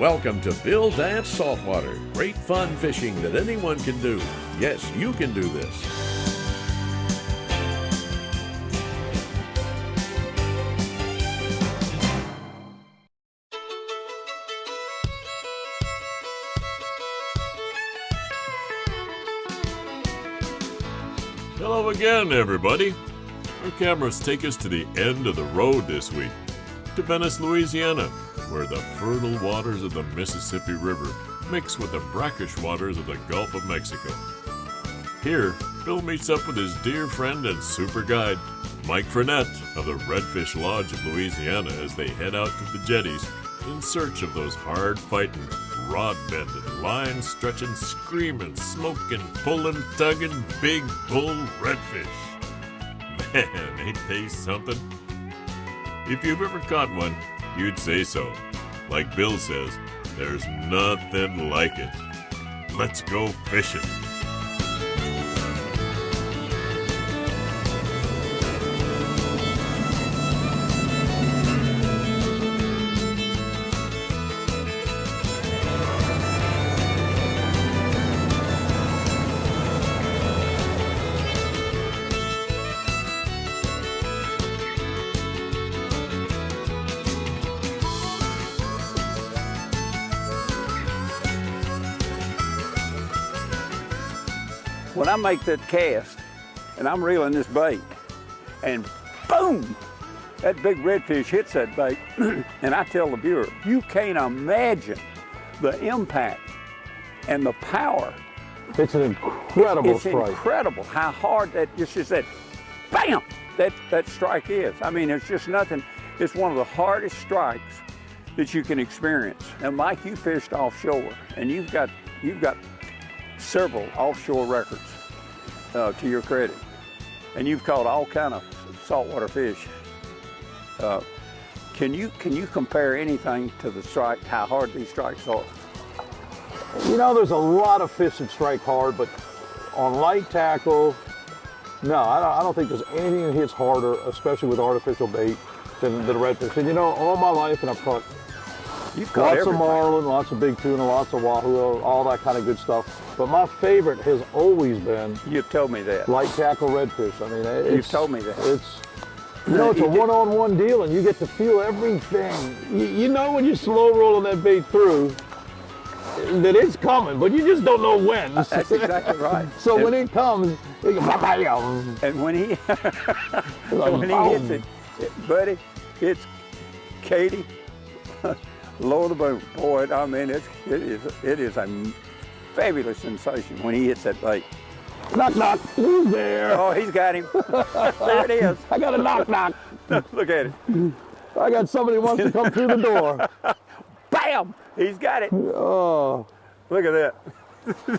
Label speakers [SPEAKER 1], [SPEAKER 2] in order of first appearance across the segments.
[SPEAKER 1] Welcome to Bill Dance Saltwater. Great fun fishing that anyone can do. Yes, you can do this.
[SPEAKER 2] Hello again, everybody. Our cameras take us to the end of the road this week, to Venice, Louisiana, where the fertile waters of the Mississippi River mix with the brackish waters of the Gulf of Mexico. Here, Bill meets up with his dear friend and super guide, Mike Frenette of the Redfish Lodge of Louisiana, as they head out to the jetties in search of those hard-fighting, rod-bending, line-stretching, screaming, smoking, pulling, tugging, big bull redfish. Man, ain't they something? If you've ever caught one, you'd say so. Like Bill says, there's nothing like it. Let's go fishing.
[SPEAKER 3] When I make that cast and I'm reeling this bait and boom, that big redfish hits that bait and I tell the viewer, you can't imagine the impact and the power.
[SPEAKER 4] It's an incredible strike.
[SPEAKER 3] It's incredible how hard it's just that bam, that strike is. I mean, it's just nothing. It's one of the hardest strikes that you can experience. Now, Mike, you fished offshore and you've got several offshore records to your credit, and you've caught all kind of saltwater fish. Can you compare anything to the strike, how hard these strikes are?
[SPEAKER 4] You know, there's a lot of fish that strike hard, but on light tackle, no, I don't think there's anything that hits harder, especially with artificial bait, than redfish. And you know, all my life, and I've caught lots of marlin, lots of big tuna, lots of wahoo, all that kind of good stuff. But my favorite has always been,
[SPEAKER 3] You've told me that,
[SPEAKER 4] light tackle redfish. I mean,
[SPEAKER 3] you've told me that.
[SPEAKER 4] It's, you know, it's a one-on-one deal, and you get to feel everything. You know when you're slow rolling that bait through, that it's coming, but you just don't know when.
[SPEAKER 3] That's exactly right.
[SPEAKER 4] So when it comes,
[SPEAKER 3] and when he hits it, buddy, it's Katie. Lower the boom, boy. I mean, it is a fabulous sensation when he hits that bait.
[SPEAKER 4] Knock, knock. Who's there?
[SPEAKER 3] Oh, he's got him. There it is.
[SPEAKER 4] I got a knock, knock.
[SPEAKER 3] Look at it.
[SPEAKER 4] I got somebody who wants to come through the door.
[SPEAKER 3] Bam! He's got it.
[SPEAKER 4] Oh,
[SPEAKER 3] look at that.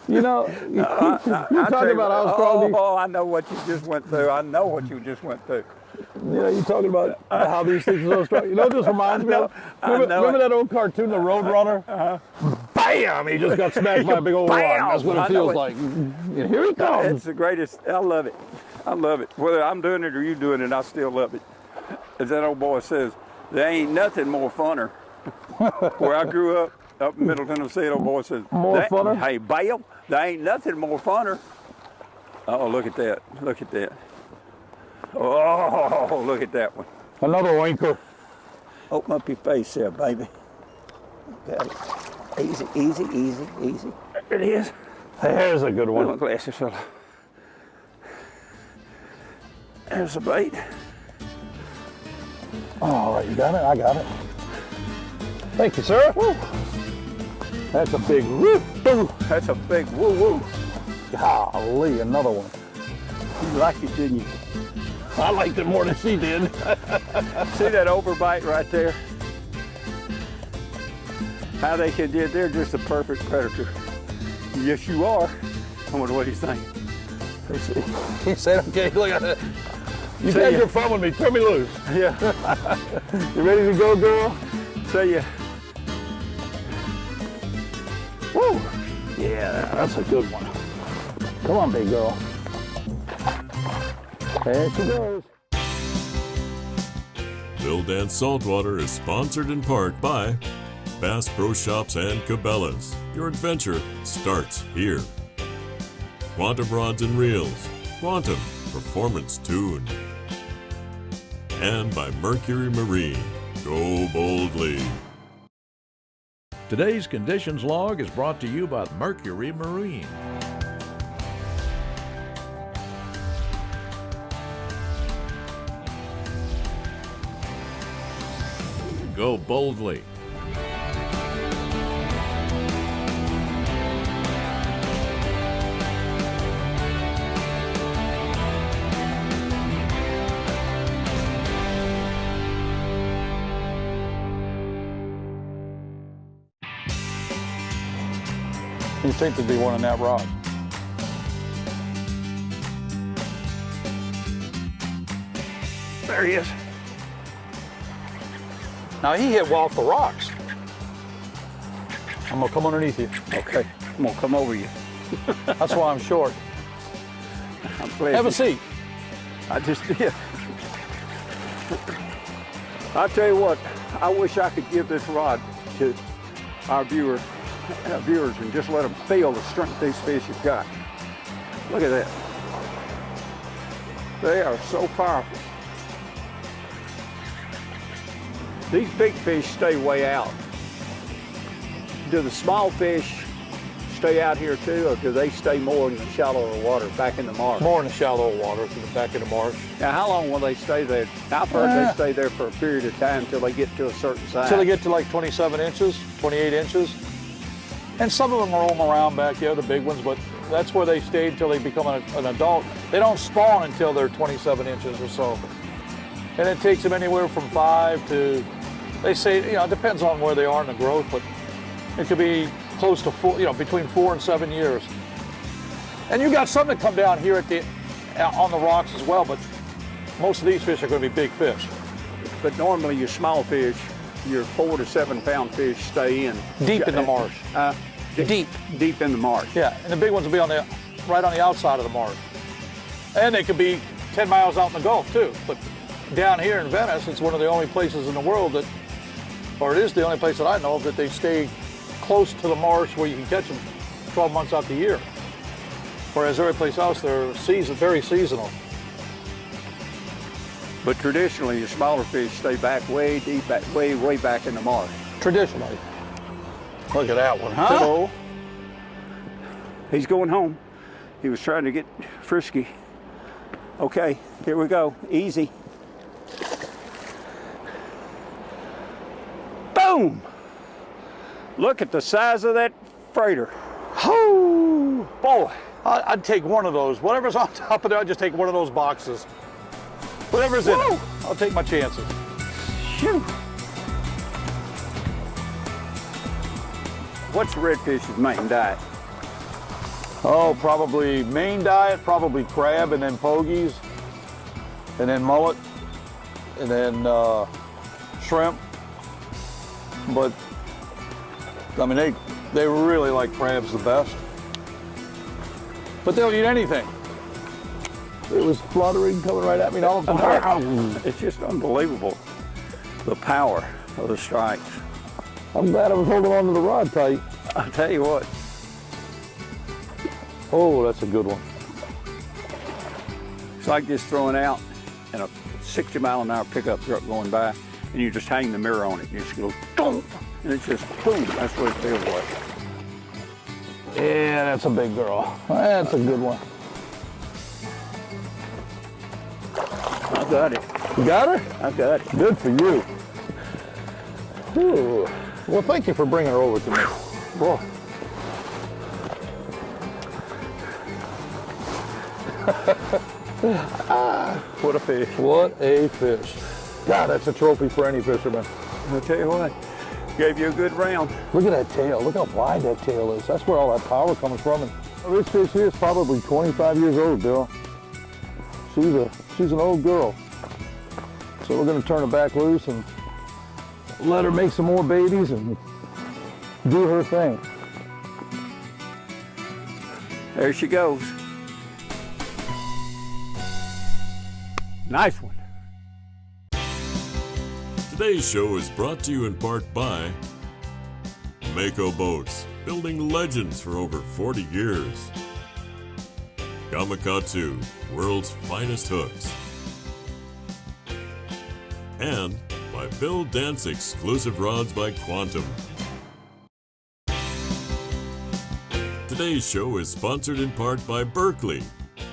[SPEAKER 4] You know, you're talking about how strong these.
[SPEAKER 3] Oh, I know what you just went through. I know what you just went through.
[SPEAKER 4] You know, you're talking about how these things are so strong. You know what this reminds me of? Remember that old cartoon, The Roadrunner? Bam! He just got smacked by a big old rock. That's what it feels like. Here he comes.
[SPEAKER 3] It's the greatest. I love it. I love it. Whether I'm doing it or you doing it, I still love it. As that old boy says, there ain't nothing more funner. Where I grew up in Middle Tennessee, that old boy says,
[SPEAKER 4] more funner?
[SPEAKER 3] Hey, Bill, there ain't nothing more funner. Oh, look at that. Look at that. Oh, look at that one.
[SPEAKER 4] Another winker.
[SPEAKER 3] Open up your face there, baby. Got it. Easy, easy, easy, easy. There it is.
[SPEAKER 4] There's a good one.
[SPEAKER 3] Put my glasses, fella. There's the bait.
[SPEAKER 4] All right, you got it? I got it. Thank you, sir. Woo. That's a big woo.
[SPEAKER 3] That's a big woo-woo.
[SPEAKER 4] Golly, another one.
[SPEAKER 3] You liked it, didn't you?
[SPEAKER 4] I liked it more than she did.
[SPEAKER 3] See that overbite right there? How they can do it, they're just a perfect predator. Yes, you are. I wonder what he's thinking.
[SPEAKER 4] He said, okay, look at it. You've had your fun with me, turn me loose.
[SPEAKER 3] Yeah.
[SPEAKER 4] You ready to go, girl?
[SPEAKER 3] See ya.
[SPEAKER 4] Woo! Yeah, that's a good one. Come on, big girl. There she goes.
[SPEAKER 2] Bill Dance Saltwater is sponsored in part by Bass Pro Shops and Cabela's. Your adventure starts here. Quantum Rods and Reels. Quantum Performance Tuned. And by Mercury Marine. Go boldly.
[SPEAKER 1] Today's Conditions Log is brought to you by Mercury Marine. Go boldly.
[SPEAKER 4] You think there'd be one on that rod?
[SPEAKER 3] There he is.
[SPEAKER 4] Now he hit well off the rocks. I'm gonna come underneath you.
[SPEAKER 3] Okay, I'm gonna come over you.
[SPEAKER 4] That's why I'm short.
[SPEAKER 3] I'm glad
[SPEAKER 4] Have
[SPEAKER 3] you-
[SPEAKER 4] a seat.
[SPEAKER 3] I just did. I'll tell you what, I wish I could give this rod to our viewers and just let them feel the strength these fish have got. Look at that. They are so powerful. These big fish stay way out. Do the small fish stay out here too, or do they stay more in the shallower water, back in the marsh?
[SPEAKER 4] More in the shallow water to the back of the marsh.
[SPEAKER 3] Now, how long will they stay there? I've heard they stay there for a period of time until they get to a certain size.
[SPEAKER 4] Until they get to like 27 inches, 28 inches. And some of them roam around back there, the big ones, but that's where they stay until they become an adult. They don't spawn until they're 27 inches or so. And it takes them anywhere from 5 to, they say, it depends on where they are in the growth, but it could be close to 4, between 4 and 7 years. And you got some that come down here on the rocks as well, but most of these fish are going to be big fish.
[SPEAKER 3] But normally your small fish, your 4 to 7 pound fish stay in.
[SPEAKER 4] Deep in the marsh.
[SPEAKER 3] Deep in the marsh.
[SPEAKER 4] Yeah, and the big ones will be right on the outside of the marsh. And they could be 10 miles out in the Gulf too. But down here in Venice, it's one of the only places in the world that, or it is the only place that I know of, that they stay close to the marsh where you can catch them 12 months out the year. Whereas every place else, they're very seasonal.
[SPEAKER 3] But traditionally, your smaller fish stay back way deep, way back in the marsh.
[SPEAKER 4] Traditionally. Look at that one, huh?
[SPEAKER 3] Hello. He's going home. He was trying to get frisky. Okay, here we go. Easy. Boom! Look at the size of that freighter.
[SPEAKER 4] Oh,
[SPEAKER 3] Boy,
[SPEAKER 4] I'd take one of those. Whatever's on top of there, I'd just take one of those boxes. Whatever's in it, I'll take my chances.
[SPEAKER 3] shoot. What's the redfish's main diet?
[SPEAKER 4] Oh, probably main diet, probably crab and then pogies, and then mullet, and then shrimp. But, I mean, they really like crabs the best. But they'll eat anything. It was fluttering, coming right at me. All of a sudden,
[SPEAKER 3] It's just unbelievable, the power of the strikes.
[SPEAKER 4] I'm glad I was holding on to the rod tight.
[SPEAKER 3] I'll tell you what,
[SPEAKER 4] Oh, that's a good one.
[SPEAKER 3] it's like just throwing out and a 60-mile-an-hour pickup truck going by, and you just hang the mirror on it. You just go, boom, and it's just boom. That's what it feels like.
[SPEAKER 4] Yeah, that's a big girl. That's a good one.
[SPEAKER 3] I got it.
[SPEAKER 4] You got her?
[SPEAKER 3] I got it.
[SPEAKER 4] Good for you. Ooh. Well, thank you for bringing her over to me. Boy.
[SPEAKER 3] What a fish.
[SPEAKER 4] What a fish. God, that's a trophy for any fisherman.
[SPEAKER 3] I'll tell you what, gave you a good round.
[SPEAKER 4] Look at that tail. Look how wide that tail is. That's where all that power comes from. And this fish here is probably 25 years old, Bill. She's an old girl. So we're going to turn her back loose and let her make some more babies and do her thing.
[SPEAKER 3] There she goes. Nice one.
[SPEAKER 2] Today's show is brought to you in part by Mako boats, building legends for over 40 years. Gamakatsu, world's finest hooks. And by Bill Dance exclusive rods by Quantum. Today's show is sponsored in part by Berkeley.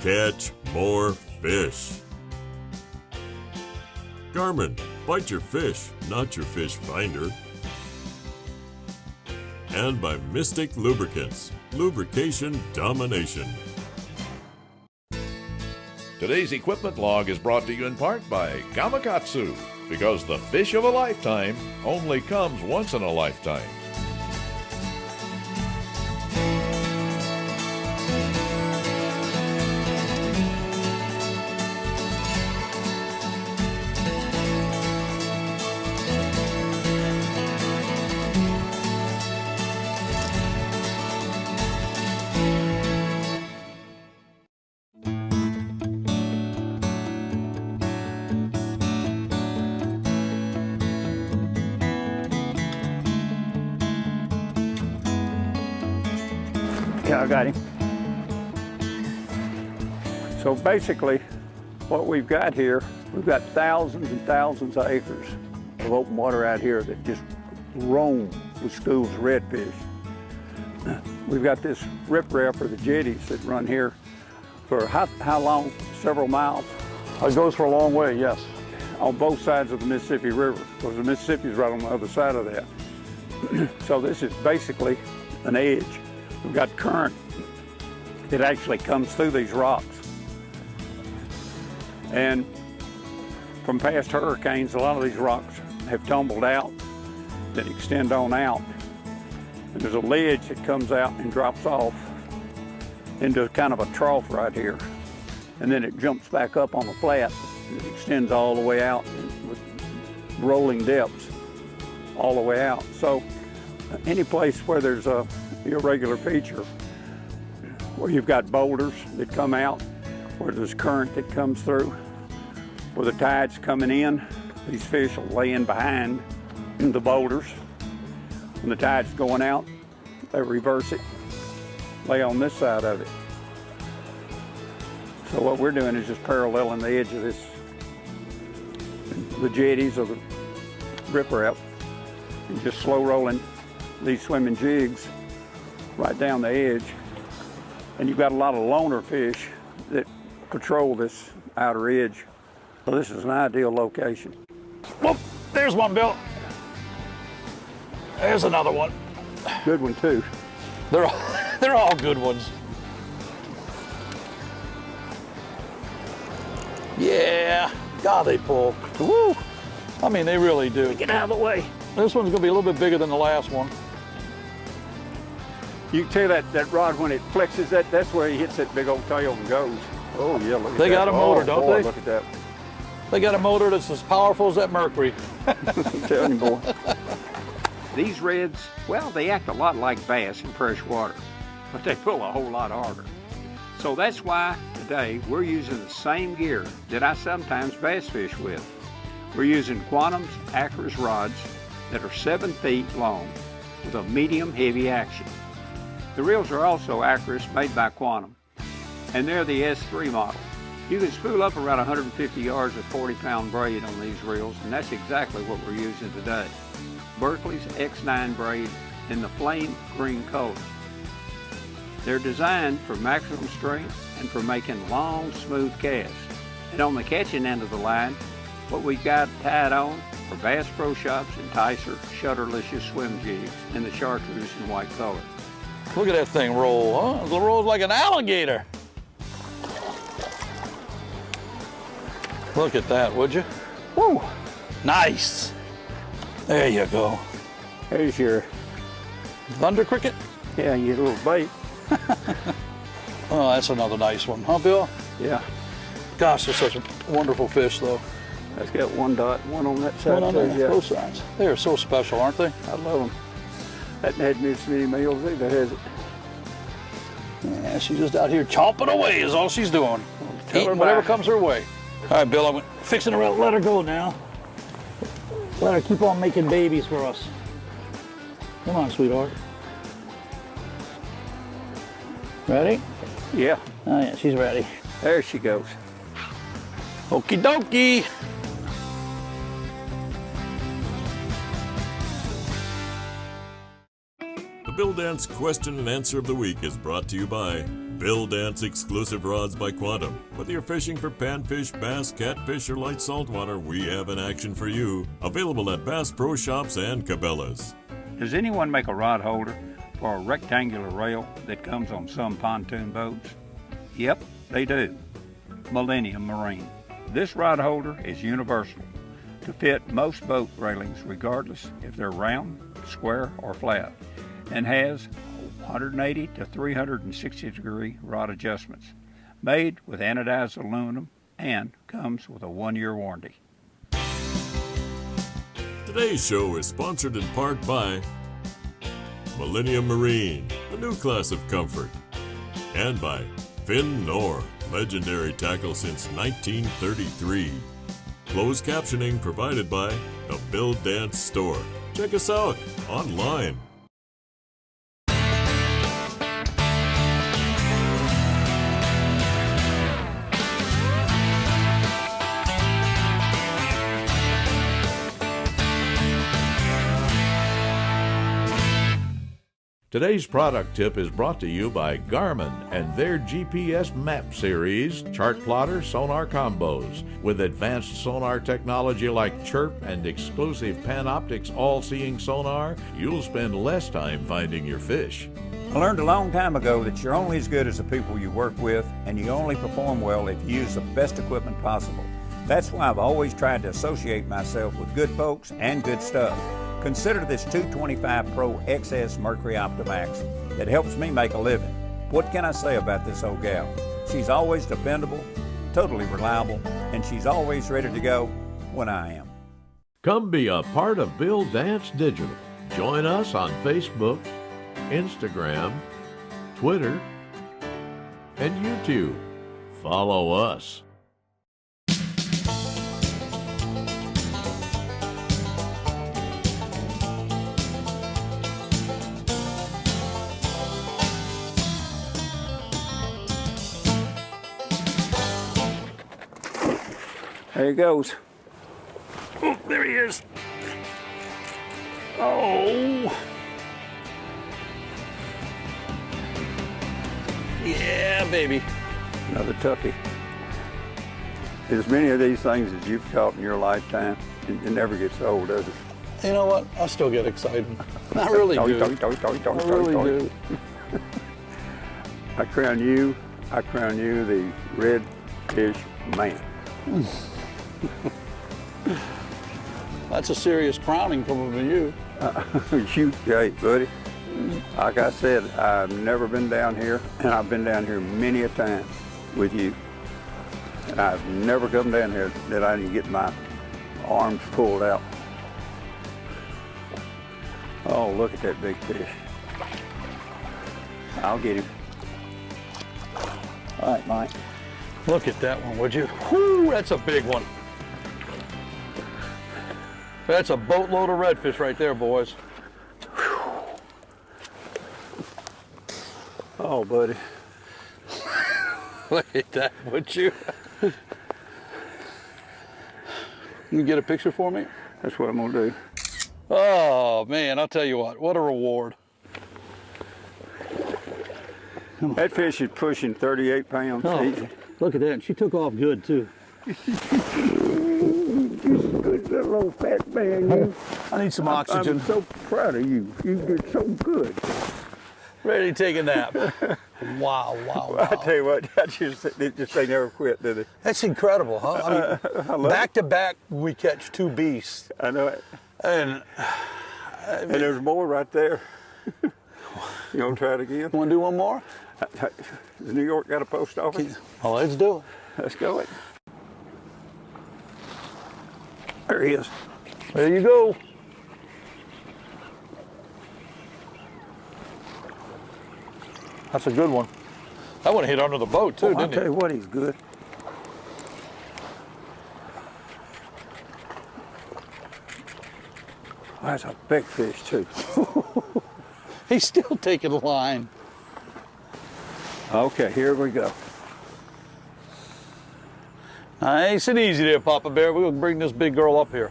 [SPEAKER 2] Catch more fish. Garmin, bite your fish, not your fish finder. And by Mystic Lubricants, lubrication domination.
[SPEAKER 1] Today's equipment log is brought to you in part by Gamakatsu, because the fish of a lifetime only comes once in a lifetime.
[SPEAKER 3] Yeah, I got him. So basically, what we've got here, we've got thousands and thousands of acres of open water out here that just roam with schools of redfish. We've got this riprap, or the jetties, that run here for how long? Several miles?
[SPEAKER 4] It goes for a long way, yes.
[SPEAKER 3] On both sides of the Mississippi River, because the Mississippi is right on the other side of that. So this is basically an edge. We've got current that actually comes through these rocks. And from past hurricanes, a lot of these rocks have tumbled out that extend on out. And there's a ledge that comes out and drops off into kind of a trough right here. And then it jumps back up on the flat and it extends all the way out with rolling depths all the way out. So any place where there's a irregular feature, where you've got boulders that come out, where there's current that comes through, where the tide's coming in, these fish will lay in behind the boulders. When the tide's going out, they reverse it, lay on this side of it. So what we're doing is just paralleling the edge of this, the jetties or the riprap, and just slow rolling these swimming jigs right down the edge. And you've got a lot of loner fish that patrol this outer edge. So this is an ideal location.
[SPEAKER 4] Whoop, there's one, Bill. There's another one.
[SPEAKER 3] Good one too.
[SPEAKER 4] They're all good ones. Yeah, God, they pull. Woo! I mean, they really do.
[SPEAKER 3] Get out of the way.
[SPEAKER 4] This one's gonna be a little bit bigger than the last one.
[SPEAKER 3] You can tell that rod, when it flexes, that's where he hits that big old tail and goes. Oh yeah, look at that.
[SPEAKER 4] They got a motor, don't
[SPEAKER 3] boy,
[SPEAKER 4] they?
[SPEAKER 3] Look at that.
[SPEAKER 4] They got a motor that's as powerful as that Mercury.
[SPEAKER 3] I'm telling you, boy.
[SPEAKER 5] These reds, well, they act a lot like bass in fresh water, but they pull a whole lot harder. So that's why today we're using the same gear that I sometimes bass fish with. We're using Quantum's Acris rods that are 7 feet long with a medium heavy action. The reels are also Acris, made by Quantum, and they're the S3 model. You can spool up around 150 yards of 40-pound braid on these reels, and that's exactly what we're using today. Berkeley's X9 braid in the flame green color. They're designed for maximum strength and for making long, smooth casts. And on the catching end of the line, what we've got tied on are Bass Pro Shops Enticer Shutterlicious swim jigs in the chartreuse and white color.
[SPEAKER 4] Look at that thing roll, huh? It rolls like an alligator. Look at that, would you? Woo! Nice. There you go.
[SPEAKER 3] There's your,
[SPEAKER 4] Thunder cricket?
[SPEAKER 3] yeah, your little bait.
[SPEAKER 4] Oh, that's another nice one, huh, Bill?
[SPEAKER 3] Yeah,
[SPEAKER 4] Gosh, they're such a wonderful fish, though.
[SPEAKER 3] that's got one dot, one on that side.
[SPEAKER 4] One on
[SPEAKER 3] too,
[SPEAKER 4] there,
[SPEAKER 3] yeah.
[SPEAKER 4] both sides. They are so special, aren't they?
[SPEAKER 3] I love them. Hadn't had me so many meals either, has it?
[SPEAKER 4] Yeah, she's just out here chomping away is all she's doing.
[SPEAKER 3] Tell her
[SPEAKER 4] Eating whatever
[SPEAKER 3] bye.
[SPEAKER 4] comes her way. All right, Bill, I'm fixing to let her go now. Let her keep on making babies for us.
[SPEAKER 6] Come on, sweetheart. Ready?
[SPEAKER 3] Yeah,
[SPEAKER 6] Oh yeah, she's ready.
[SPEAKER 3] there she goes.
[SPEAKER 6] Okie dokie.
[SPEAKER 2] The Bill Dance question and answer of the week is brought to you by Bill Dance Exclusive Rods by Quantum. Whether you're fishing for panfish, bass, catfish, or light saltwater, we have an action for you. Available at Bass Pro Shops and Cabela's.
[SPEAKER 5] Does anyone make a rod holder for a rectangular rail that comes on some pontoon boats? Yep, they do. Millennium Marine. This rod holder is universal to fit most boat railings regardless if they're round, square, or flat, and has 180 to 360 degree rod adjustments. Made with anodized aluminum and comes with a 1-year warranty.
[SPEAKER 2] Today's show is sponsored in part by Millennium Marine, the new class of comfort, and by Fin Nor, legendary tackle since 1933. Closed captioning provided by the Bill Dance Store. Check us out online.
[SPEAKER 1] Today's product tip is brought to you by Garmin and their GPS map series, chart plotter sonar combos. With advanced sonar technology like Chirp and exclusive Panoptix all-seeing sonar, you'll spend less time finding your fish.
[SPEAKER 3] I learned a long time ago that you're only as good as the people you work with, and you only perform well if you use the best equipment possible. That's why I've always tried to associate myself with good folks and good stuff. Consider this 225 Pro XS Mercury Optimax that helps me make a living. What can I say about this old gal? She's always dependable, totally reliable, and she's always ready to go when I am.
[SPEAKER 1] Come be a part of Bill Dance Digital. Join us on Facebook, Instagram, Twitter, and YouTube. Follow us.
[SPEAKER 3] There he goes. Oh, there he is. Oh.
[SPEAKER 6] Yeah, baby.
[SPEAKER 3] Another toughie. As many of these things as you've caught in your lifetime, it never gets old, does it?
[SPEAKER 6] You know what? I still get excited. I really do. I really do.
[SPEAKER 3] I crown you the redfish man.
[SPEAKER 6] That's a serious crowning from you.
[SPEAKER 3] Hey, buddy. Like I said, I've never been down here, and I've been down here many a time with you. And I've never come down here that I didn't get my arms pulled out. Oh, look at that big fish. I'll get him. All right, Mike.
[SPEAKER 6] Look at that one, would you? Whoo, that's a big one. That's a boatload of redfish right there, boys.
[SPEAKER 3] Oh, buddy.
[SPEAKER 6] Look at that, would you? You get a picture for me?
[SPEAKER 3] That's what I'm gonna do.
[SPEAKER 6] Oh, man, I'll tell you what a reward.
[SPEAKER 3] That fish is pushing 38 pounds easy.
[SPEAKER 6] Look at that, she took off good too.
[SPEAKER 3] Good little old fat man, you.
[SPEAKER 6] I need some oxygen.
[SPEAKER 3] I'm so proud of you. You did so good.
[SPEAKER 6] Ready to take a nap. Wow.
[SPEAKER 3] I tell you what, they never quit, do they?
[SPEAKER 6] That's incredible, huh? I mean, back to back, we catch two beasts.
[SPEAKER 3] I know it.
[SPEAKER 6] And
[SPEAKER 3] there's more right there. You want to try it again?
[SPEAKER 6] Want to do one more?
[SPEAKER 3] Has New York got a post office?
[SPEAKER 6] Oh, let's do it.
[SPEAKER 3] Let's go. There he is.
[SPEAKER 6] There you go. That's a good one. That one hit under the boat too, didn't
[SPEAKER 3] I'll tell you what, he's good. That's a big fish too.
[SPEAKER 6] He's still taking the line.
[SPEAKER 3] Okay, here we go.
[SPEAKER 6] Nice and easy there, Papa Bear. We're gonna bring this big girl up here.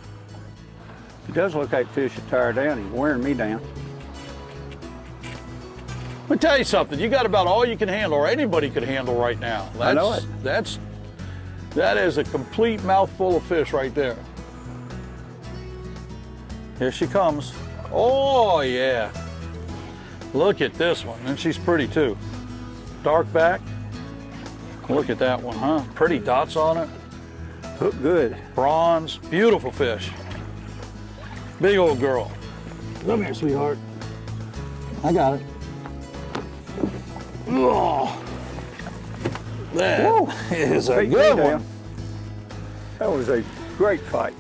[SPEAKER 3] It does look like fish are tired down. He's wearing me down.
[SPEAKER 6] Let me tell you something. You got about all you can handle, or anybody could handle right now.
[SPEAKER 3] I know it.
[SPEAKER 6] That is a complete mouthful of fish right there. Here she comes. Oh yeah. Look at this one, and she's pretty too. Dark back. Look at that one, huh? Pretty dots on it.
[SPEAKER 3] Hook good.
[SPEAKER 6] Bronze, beautiful fish. Big old girl. Come here, sweetheart. I got it. Oh, that is a
[SPEAKER 3] Take me
[SPEAKER 6] good
[SPEAKER 3] down.
[SPEAKER 6] one.
[SPEAKER 3] That was a great fight.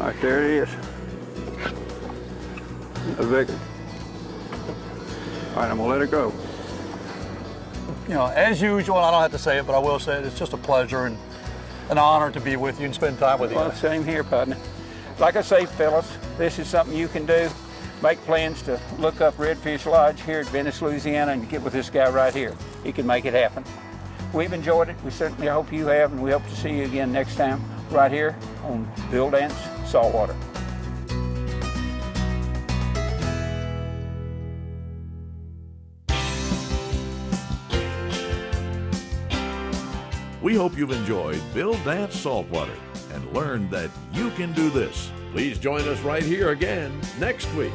[SPEAKER 3] Right there it is. A big one. All right, I'm gonna let it go.
[SPEAKER 6] You know, as usual, and I don't have to say it, but I will say it, it's just a pleasure and an honor to be with you and spend time with you.
[SPEAKER 3] Well, same here, partner. Like I say, fellas, this is something you can do. Make plans to look up Redfish Lodge here at Venice, Louisiana, and get with this guy right here. He can make it happen. We've enjoyed it. We certainly hope you have, and we hope to see you again next time right here on Bill Dance Saltwater.
[SPEAKER 1] We hope you've enjoyed Bill Dance Saltwater and learned that you can do this. Please join us right here again next week.